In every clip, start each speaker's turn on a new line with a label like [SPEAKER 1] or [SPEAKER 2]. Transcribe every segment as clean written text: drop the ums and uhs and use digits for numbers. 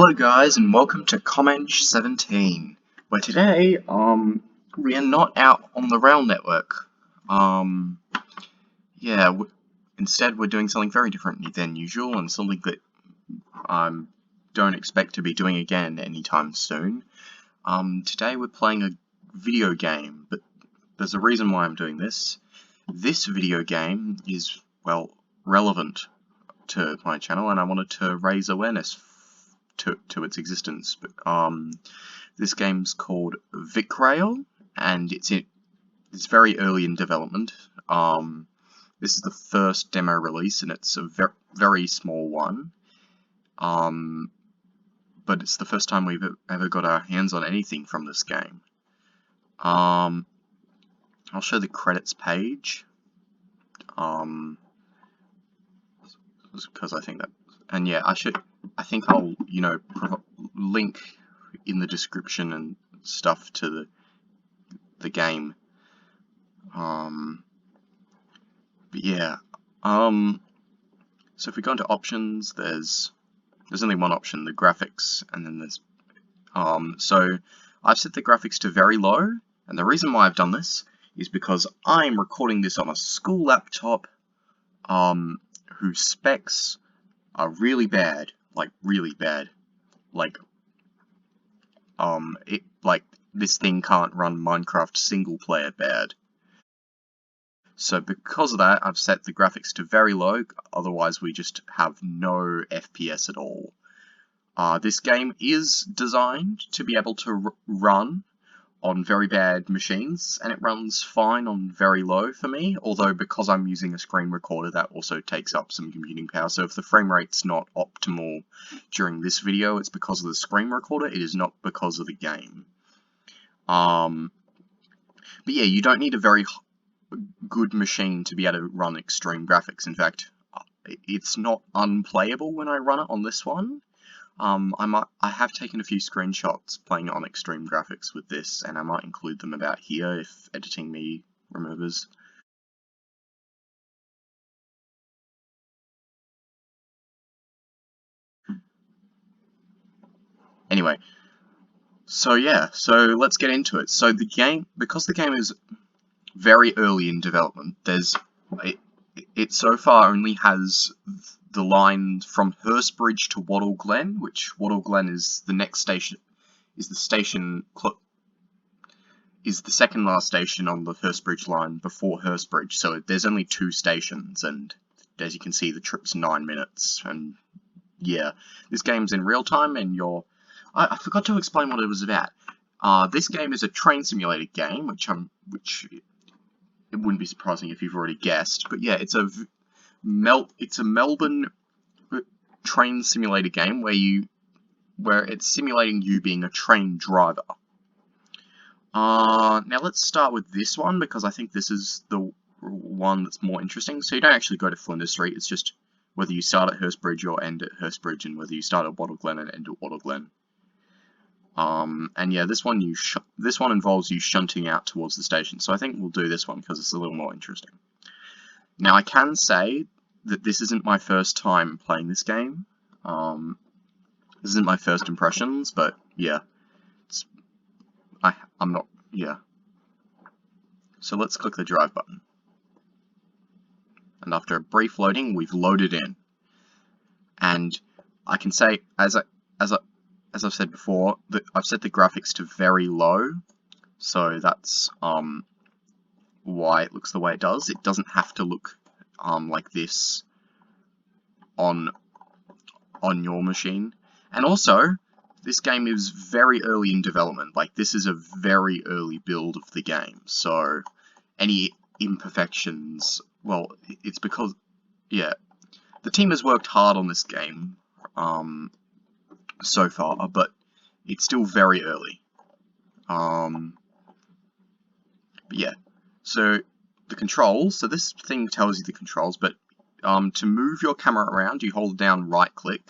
[SPEAKER 1] Hello guys and welcome to Commenge 17, where today we are not out on the rail network. Yeah, instead we're doing something very different than usual and something that I don't expect to be doing again anytime soon. Today we're playing a video game, but there's a reason why I'm doing this. This video game is, well, relevant to my channel and I wanted to raise awareness to its existence. This game's called VicRail, and it's very early in development. This is the first demo release, and it's a very small one. But it's the first time we've ever got our hands on anything from this game. I'll show the credits page. Because I think that, and yeah, I think I'll, link in the description and stuff to the game. But yeah, so if we go into options, there's only one option, the graphics, and then there's, so I've set the graphics to very low, and the reason why I've done this is because I'm recording this on a school laptop, whose specs are really bad, like really bad. Like this thing can't run Minecraft single player bad. So because of that, I've set the graphics to very low, otherwise we just have no FPS at all. This game is designed to be able to run on very bad machines, and it runs fine on very low for me, although because I'm using a screen recorder that also takes up some computing power, so if the frame rate's not optimal during this video, it's because of the screen recorder, it is not because of the game. But yeah, you don't need a very good machine to be able to run extreme graphics. In fact, it's not unplayable when I run it on this one. I have taken a few screenshots playing on extreme graphics with this, and I might include them about here if editing me remembers. Anyway, so yeah, so let's get into it. So the game, because the game is very early in development, it so far only has the line from Hurstbridge to Wattle Glen, which Wattle Glen is the next station, is the second last station on the Hurstbridge line before Hurstbridge. So there's only 2 stations, and as you can see, the trip's 9 minutes. And yeah, this game's in real time, and I forgot to explain what it was about. This game is a train simulator game, which it wouldn't be surprising if you've already guessed, but yeah, it's a Melbourne Train Simulator game where it's simulating you being a train driver. Now let's start with this one, because I think this is the one that's more interesting. So you don't actually go to Flinders Street, it's just whether you start at Hurstbridge or end at Hurstbridge, and whether you start at Wattle Glen and end at Wattle Glen. And yeah, this one involves you shunting out towards the station, so I think we'll do this one because it's a little more interesting. Now I can say that this isn't my first time playing this game. This isn't my first impressions, but yeah, I'm not, yeah. So let's click the drive button. And after a brief loading, we've loaded in. And I can say, as I've said before, that I've set the graphics to very low, so that's why it looks the way it does. It doesn't have to look like this on your machine. And also, this game is very early in development. Like, this is a very early build of the game, so any imperfections, well, it's because, yeah, the team has worked hard on this game so far, but it's still very early. But yeah, so the controls, so this thing tells you the controls, but to move your camera around, you hold down right click,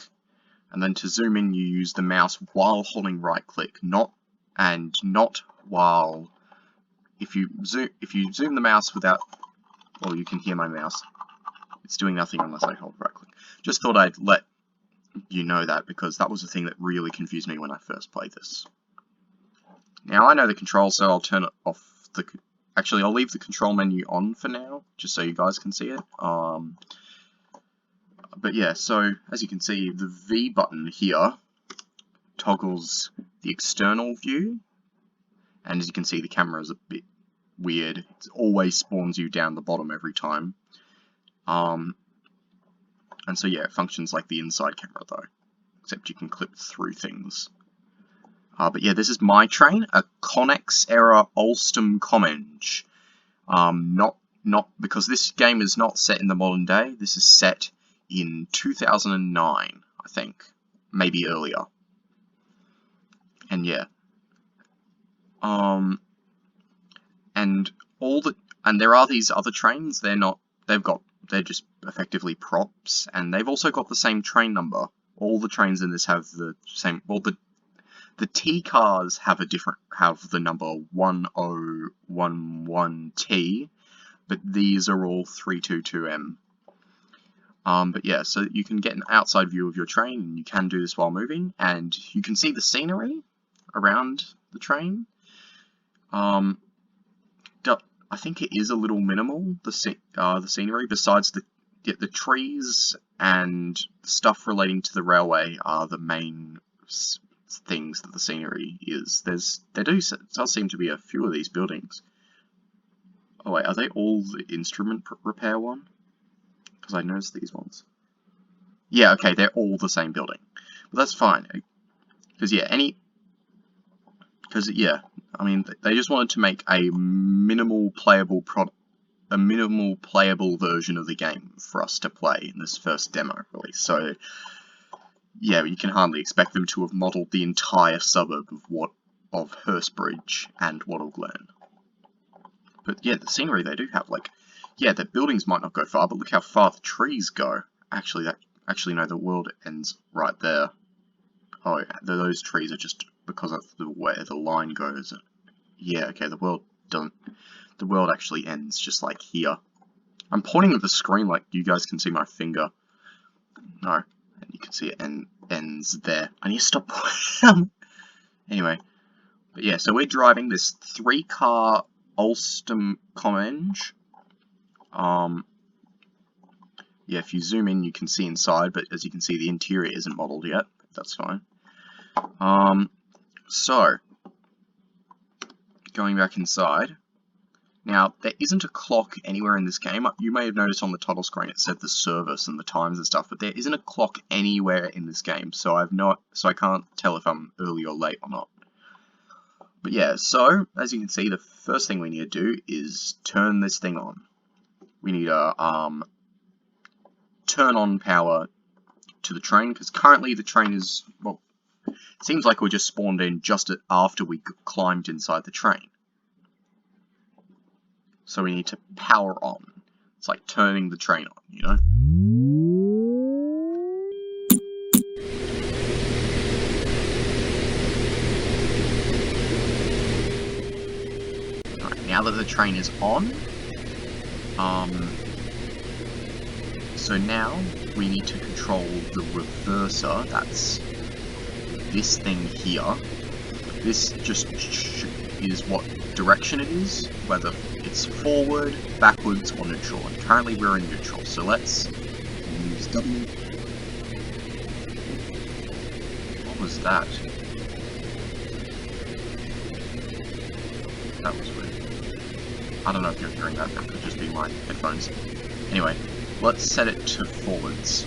[SPEAKER 1] and then to zoom in, you use the mouse while holding right click, not while, if you zoom the mouse without, well, you can hear my mouse, it's doing nothing unless I hold right click. Just thought I'd let you know that, because that was the thing that really confused me when I first played this. Now I know the controls, so I'll turn it off. Actually, I'll leave the control menu on for now, just so you guys can see it. But yeah, so as you can see, the V button here toggles the external view, and as you can see, the camera is a bit weird. It always spawns you down the bottom every time. And so yeah, it functions like the inside camera though, except you can clip through things. But yeah, this is my train, a Connex era Alstom Comenge. Not because this game is not set in the modern day. This is set in 2009, I think, maybe earlier. And yeah, and there are these other trains. They're just effectively props, and they've also got the same train number. All the trains in this have the same. Well, the T cars have the number 1011T, but these are all 322M. But yeah, so you can get an outside view of your train, and you can do this while moving, and you can see the scenery around the train. I think it is a little minimal, the scenery, besides the trees and stuff relating to the railway are the main things that the scenery is. There does seem to be a few of these buildings. Oh wait, are they all the instrument repair one? Because I noticed these ones. Yeah, okay, they're all the same building. But that's fine. Because yeah, I mean, they just wanted to make a minimal playable version of the game for us to play in this first demo release. So yeah, you can hardly expect them to have modelled the entire suburb of Hurstbridge and Wattle Glen. But yeah, the scenery they do have, like, yeah, the buildings might not go far, but look how far the trees go. Actually, no, the world ends right there. Oh, yeah, those trees are just because of the way the line goes. Yeah, okay, the world actually ends just like here. I'm pointing at the screen like you guys can see my finger. No, and you can see it ends there. I need to stop. Anyway, but yeah, so we're driving this 3-car Alstom Comenge. Yeah, if you zoom in, you can see inside, but as you can see, the interior isn't modelled yet. That's fine. So, going back inside. Now, there isn't a clock anywhere in this game. You may have noticed on the title screen it said the service and the times and stuff, but there isn't a clock anywhere in this game, so I can't tell if I'm early or late or not. But yeah, so, as you can see, the first thing we need to do is turn this thing on. We need to turn on power to the train, because currently the train is, well, it seems like we just spawned in just after we climbed inside the train. So we need to power on. It's like turning the train on, you know? Alright, now that the train is on, so now we need to control the reverser. That's this thing here. This just is what direction it is, whether it's forward, backwards, or neutral. And currently we're in neutral, so let's use W. What was that? That was weird. I don't know if you're hearing that, that could just be my headphones. Anyway, let's set it to forwards.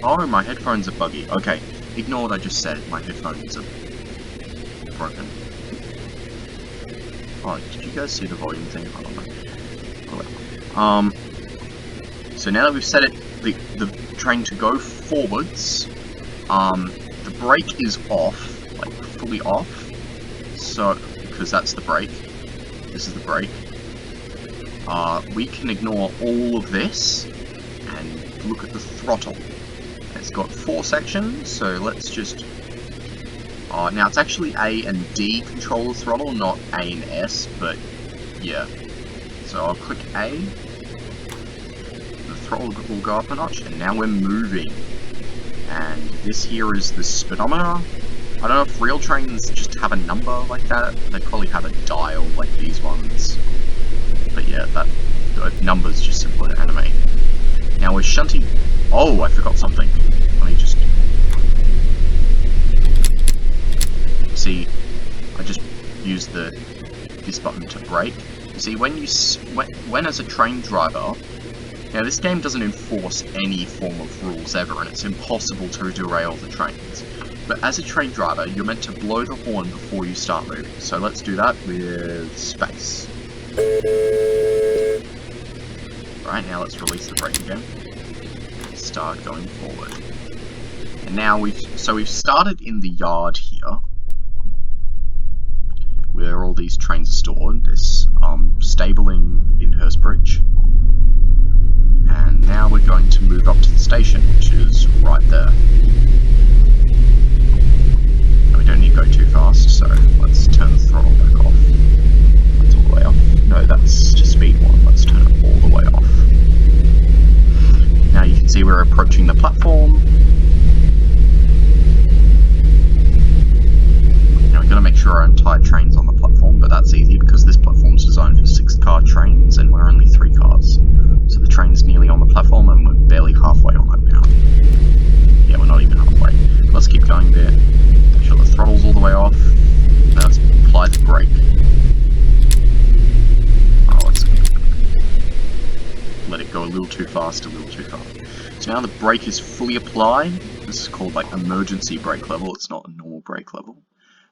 [SPEAKER 1] Oh, my headphones are buggy. Okay, ignore what I just said. My headphones are broken. Oh, did you guys see the volume thing? I don't know. So now that we've set it, the train to go forwards, the brake is off, like fully off. So, because that's the brake. This is the brake. We can ignore all of this and look at the throttle. It's got 4 sections, so let's just... now it's actually A and D control the throttle, not A and S, but yeah. So I'll click A, the throttle will go up a notch, and now we're moving. And this here is the speedometer. I don't know if real trains just have a number like that. They probably have a dial like these ones. But yeah, that number's just simple to animate. Now we're shunting... Oh, I forgot something. Let me just... See, I just used this button to brake. You see, when as a train driver... Now this game doesn't enforce any form of rules ever, and it's impossible to derail the trains. But as a train driver, you're meant to blow the horn before you start moving. So let's do that with space. Right, now let's release the brake again. Start going forward. And now we've started in the yard here, where all these trains are stored. This stabling in Hurstbridge. And now we're going to move up to the station, which is right there. And we don't need to go too fast, so let's turn the throttle back off. That's all the way off. No, that's just speed 1. Let's turn it all the way off. Now you can see we're approaching the platform. Now we've got to make sure our entire train's on the platform, but that's easy because this platform's designed for 6-car trains and we're only 3 cars. So the train's nearly on the platform and we're barely halfway on it now. Yeah, we're not even halfway. Let's keep going there. Make sure the throttle's all the way off. Now let's apply the brake. Oh, let's let it go a little too fast, a little too far. So now the brake is fully applied. This is called like emergency brake level. It's not a normal brake level.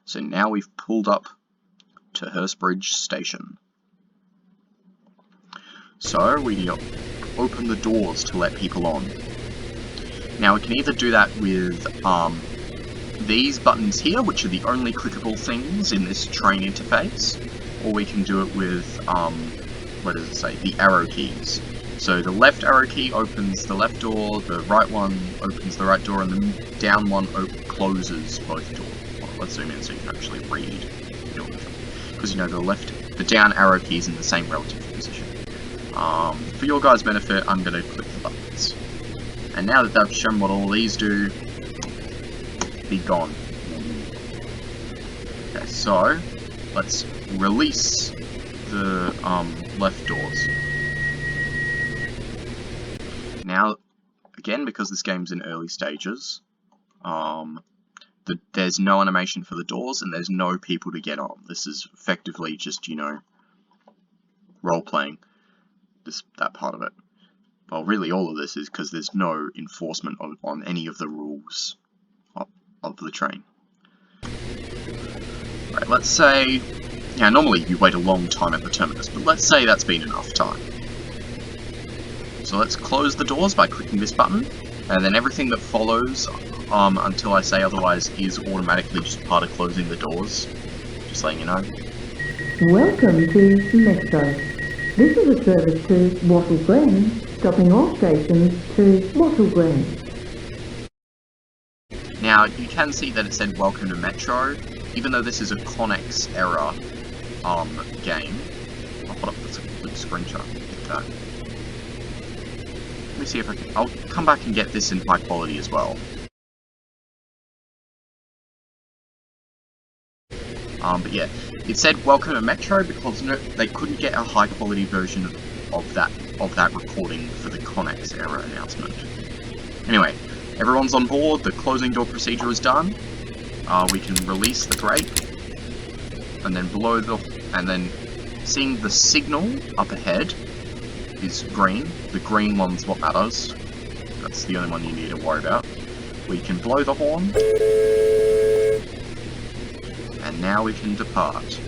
[SPEAKER 1] So now we've pulled up to Hurstbridge station. So we open the doors to let people on. Now we can either do that with these buttons here, which are the only clickable things in this train interface, or we can do it with, what does it say, the arrow keys. So the left arrow key opens the left door, the right one opens the right door, and the down one closes both doors. Well, let's zoom in so you can actually read. Because you know the down arrow key is in the same relative position. For your guys' benefit, I'm going to click the buttons. And now that they've shown what all these do, be gone. Okay, so let's release the left doors. Now, again, because this game's in early stages, there's no animation for the doors and there's no people to get on. This is effectively just, you know, role-playing. That part of it. Well, really all of this is because there's no enforcement on any of the rules of the train. Right, let's say... Now, normally you wait a long time at the terminus, but let's say that's been enough time. So let's close the doors by clicking this button, and then everything that follows, until I say otherwise, is automatically just part of closing the doors. Just letting you know.
[SPEAKER 2] Welcome to Metro. This is a service to Wattle Glen, stopping all stations to Wattle Glen.
[SPEAKER 1] Now, you can see that it said Welcome to Metro, even though this is a Connex error game. Oh, hold up, that's a good screenshot. Look at that. Let me see if I can... I'll come back and get this in high quality as well. But yeah, it said Welcome to Metro because they couldn't get a high quality version of that recording for the Connex error announcement. Anyway, everyone's on board, the closing door procedure is done. We can release the brake, and then seeing the signal up ahead is green. The green one's what matters. That's the only one you need to worry about. We can blow the horn. And now we can depart.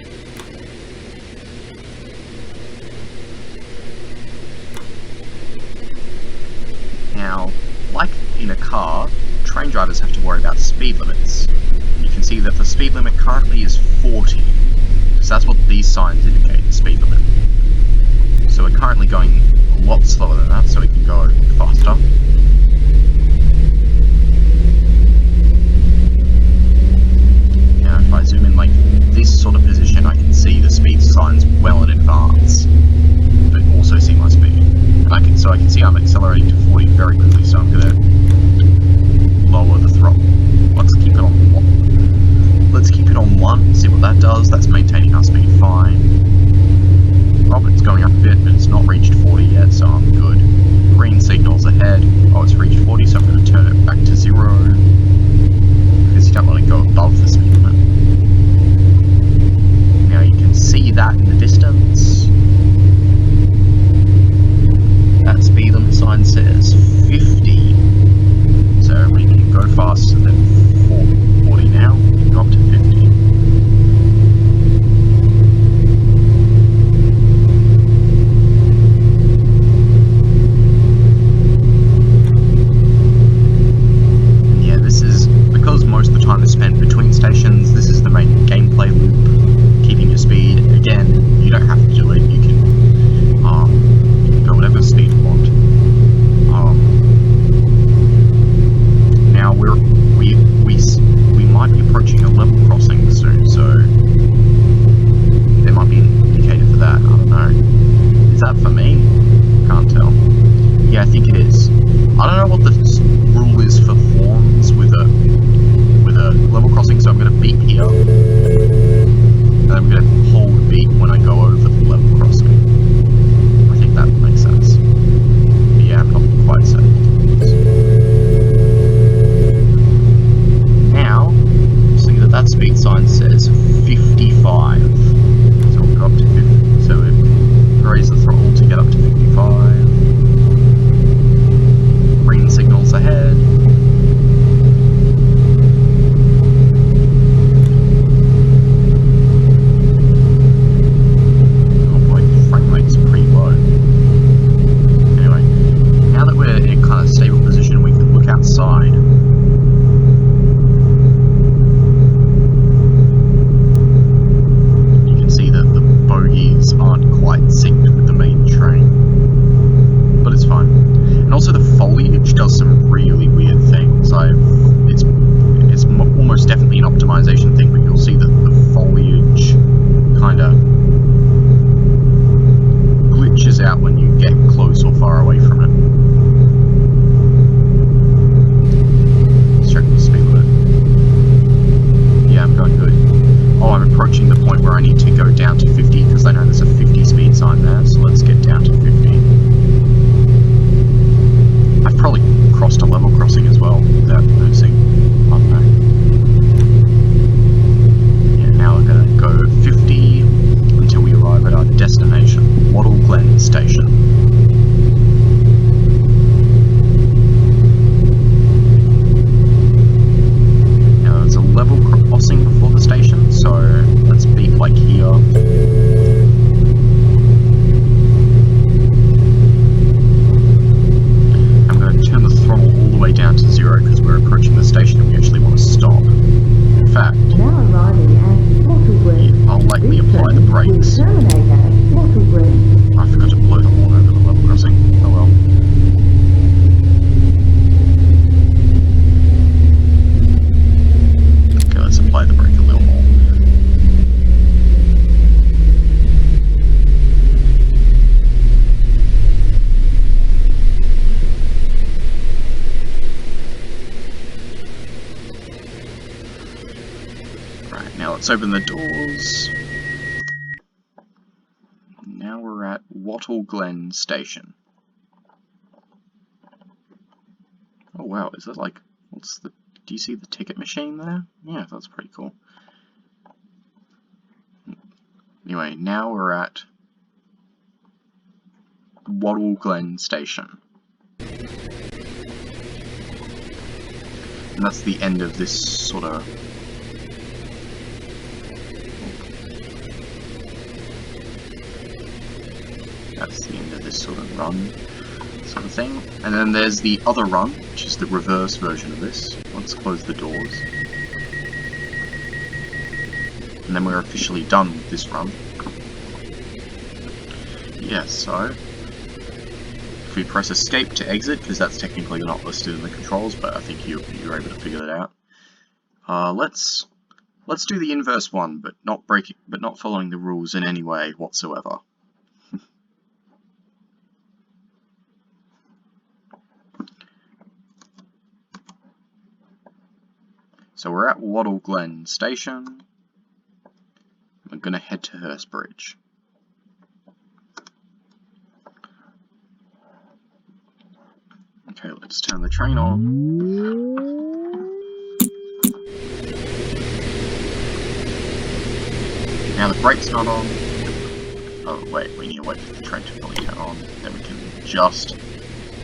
[SPEAKER 1] Now, like in a car, train drivers have to worry about speed limits. You can see that the speed limit currently is 40, because that's what these signs indicate, the speed limit. So we're currently going a lot slower than that, so we can go faster. Now if I zoom in like this sort of position, I can see the speed signs well in advance, but also see my speed. And I can see I'm accelerating to 40 very quickly, so I'm going to lower does. That's maintaining our speed fine. Oh, it's going up a bit, but it's not reached 40 yet, so I'm good. Green signals ahead. Oh, it's reached 40, so I'm going to turn it back to 0. Because you don't want to go above the speed limit. Now you can see that in the distance. That speed limit sign says 50. So we can go faster than 40 now. Go up to 50. Most of the time is spent between stations. This is the main gameplay loop, keeping your speed. Again, you don't have to do it. You can go whatever speed you want. Now we might be approaching a level crossing soon, so there might be an indicator for that. I don't know. Is that for me? Can't tell. Yeah, I think it is. I don't know what the rule is for horns with a level crossing, so I'm going to beep here, and I'm going to hold beep when I go over the level crossing. I think that makes sense. But yeah, I'm not quite certain. Now, see that speed sign says 55, so we'll go up to 50, so we raise the throttle to get up to 55. Green signals ahead. Out when you get close or far away from it. Let's check the speed limit. Yeah, I'm going good. Oh, I'm approaching the point where I need to go down to 50 because I know there's a 50 speed sign there, so let's get down to 50. I've probably crossed a level crossing as well without noticing. I don't know. Yeah, now we're going to go 50 until we arrive at our destination, Wattle Glen Station. Now there's a level crossing before the station, so let's beep like here. I'm going to turn the throttle all the way down to 0 because we're approaching the station and we actually want to stop. In fact,
[SPEAKER 2] now arriving at Wattle Glen.
[SPEAKER 1] I'll lightly apply the brakes. I forgot to blow the horn over the level crossing. Oh well. Okay, let's apply the brake a little more. Right, now let's open the doors. Now we're at Wattle Glen Station. Oh wow, is that like, do you see the ticket machine there? Yeah, that's pretty cool. Anyway, now we're at Wattle Glen Station. And that's the end of this sort of... That's the end of this sort of run, sort of thing. And then there's the other run, which is the reverse version of this. Let's close the doors. And then we're officially done with this run. Yeah, so... if we press escape to exit, because that's technically not listed in the controls, but I think you're able to figure that out. Let's do the inverse one, but not following the rules in any way whatsoever. So we're at Wattle Glen Station. I'm gonna head to Hurstbridge. Okay, let's turn the train on. Now the brake's not on. Oh wait, we need to wait for the train to fully turn on. Then we can just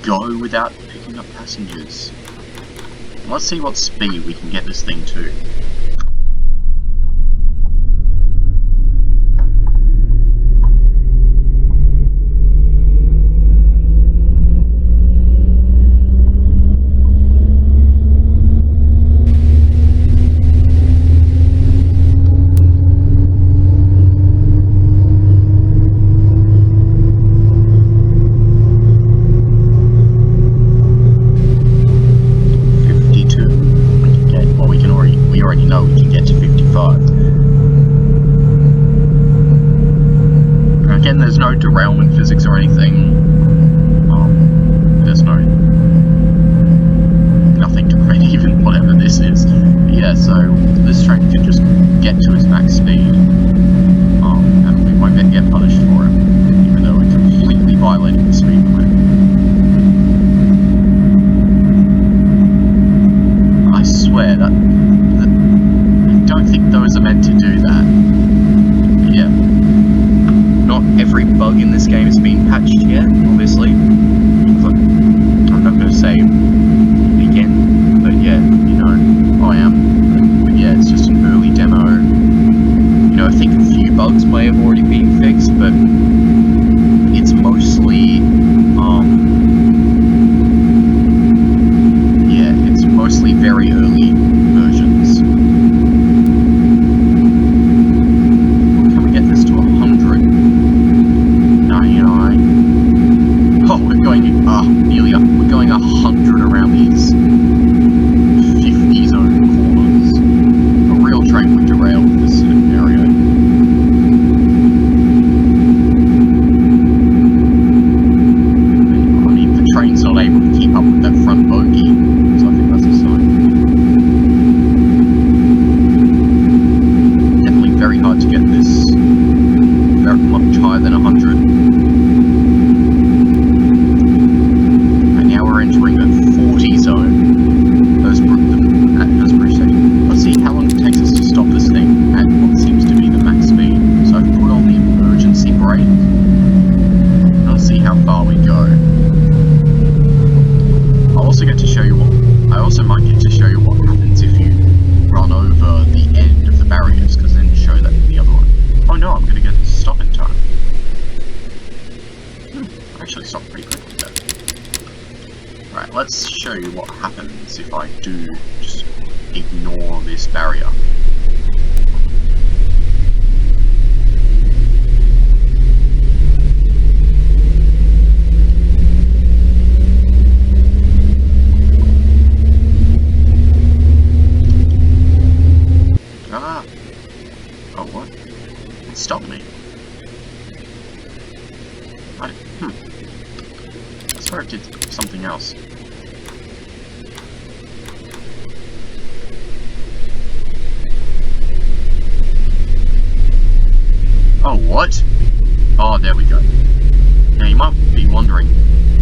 [SPEAKER 1] go without picking up passengers. Let's see what speed we can get this thing to. We already know we can get to 55. Again, there's no derailment physics or anything. There's nothing to prevent even whatever this is. But yeah, so this train can just get to its max speed, and we won't get punished for it, even though we're completely violating the speed limit. I swear that I don't think those are meant to do that. But yeah, not every bug in this game has been patched yet, obviously. I'm not going to say again, but yeah, you know, I am. But yeah, it's just an early demo. You know, I think a few bugs may have already been fixed, but it's mostly, yeah, it's mostly very early versions. Can we get this to 100? 99? Oh, we're going, nearly up. We're going 100 around these 50 zone corners. A real train would derail in this area. I mean, the train's not able to keep up with that front bogie, so I think that's a sign. Definitely very hard to get this very much higher than 100. And now we're entering the 40 zone. At Hurstbridge station. Let's see how long it takes us to stop this thing at what seems to be the max speed. So I've put on the emergency brake. Let's see how far we go. I also might get to show you what happens if you run over the end of the barriers, because then show that in the other one. Oh no, I'm gonna get to stop in time. I actually stopped pretty quickly there. Right, let's show you what happens if I do just ignore this barrier. Oh what? It stopped me. I swear it did something else. Oh, what? Oh, there we go. Now you might be wondering,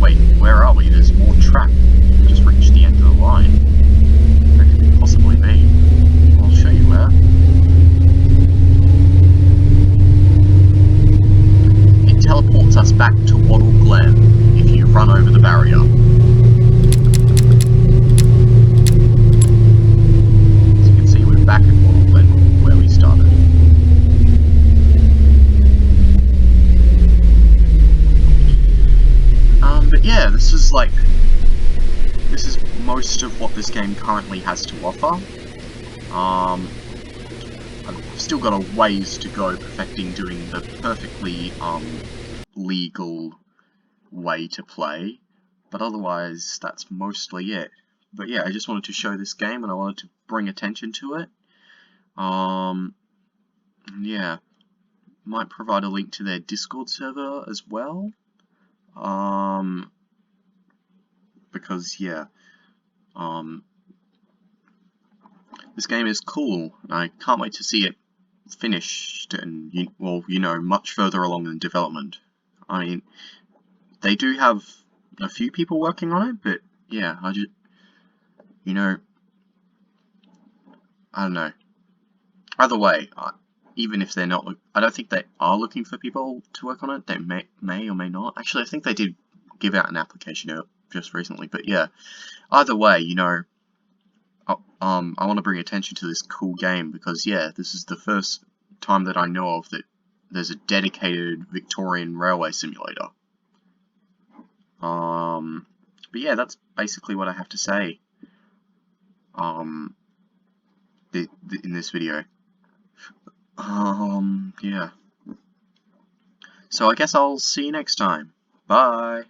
[SPEAKER 1] wait, where are we? There's more track. We just reached the end of the line. Where could it possibly be? I'll show you where. It teleports us back to Wattle Glen if you run over the barrier. As you can see, we're back at Wattle Glen where we started. But yeah, this is most of what this game currently has to offer. I've still got a ways to go perfecting doing the perfectly legal way to play, but otherwise that's mostly it. But yeah, I just wanted to show this game and I wanted to bring attention to it. Yeah, might provide a link to their Discord server as well. Because yeah, this game is cool, and I can't wait to see it finished and, well, you know, much further along in development. I mean, they do have a few people working on it, but yeah, I just, you know, I don't know. Either way, even if they're not, I don't think they are looking for people to work on it. They may or may not. Actually, I think they did give out an application out just recently, but yeah. Either way, you know, I want to bring attention to this cool game because, yeah, this is the first time that I know of that there's a dedicated Victorian railway simulator. But yeah, that's basically what I have to say in this video. Yeah. So I guess I'll see you next time. Bye.